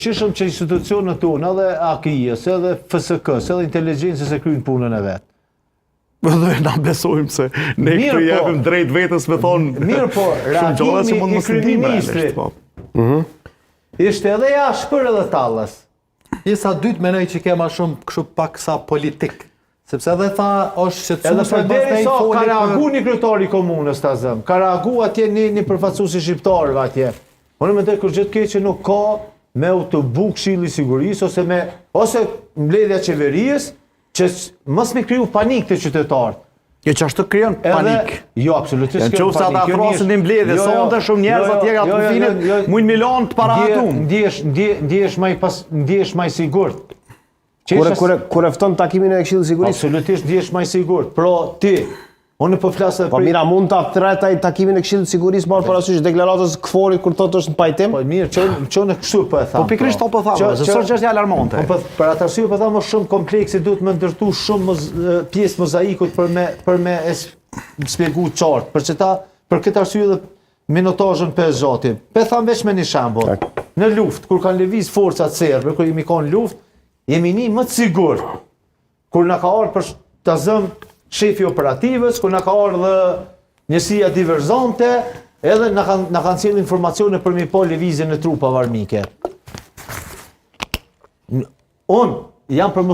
Qishëm që institucionët tonë, edhe AKI-s, edhe FSK-s, edhe inteligencës e kryjnë punën e vetë. Dhe na besojmë se ne këtë jepim drejt vetës me thonë... Mirë po, reagimi i kryeministrit ishte edhe jashpër edhe tallës. Sa dytë menoj që kema shumë kështu pak sa politik. Sepse edhe tha është edhe për deri sa ka reagu një kryetari i komunës ta zëm. Ka reagu atje një përfaqësuesi shqiptarëve atje. Unë mendoj kur gjithë keqe nuk ka me u të buk Këshilli i Sigurisë ose mbledhja qeverisë që mos me kriju panik të qytetarët. Jo që ashtu krijon panik. Jo, absolutisht. Në qoftë se ata afrosen në mbledhje, sonte shumë njerëz atje atë kufinet, mund milion të parahatum. Ndihesh më i sigurt. Kur e fton takimin e Këshillit të Sigurisë? Absolutisht ndihesh më i sigurt. Pra ti, unë po flas edhe po mira, mund ta thretaj takimin e Këshillit të Sigurisë marr parasysh deklaratës Kforit kur thotë është në pajtim? Po mirë, çon kështu po e tham. Po pikërisht po thamë, se s'është gjë alarmante. Po për atë arsye po tham më shumë komplekse duhet më ndërtu shumë pjesë mozaikut për me shpjegu qartë. Për këtë arsye edhe minutazhën PSG. Po tham veç me një shembull. Në luftë kur kanë lëviz forcat serbe, kur jemi kanë luftë, jemi një më të sigurt. Kur na ka ardhur për ta zëm shefi operativës, kur na ka ardhur njësia diverzante, edhe na kanë sjellë informacione për mi po lëvizjen e trupave armike. Unë jam për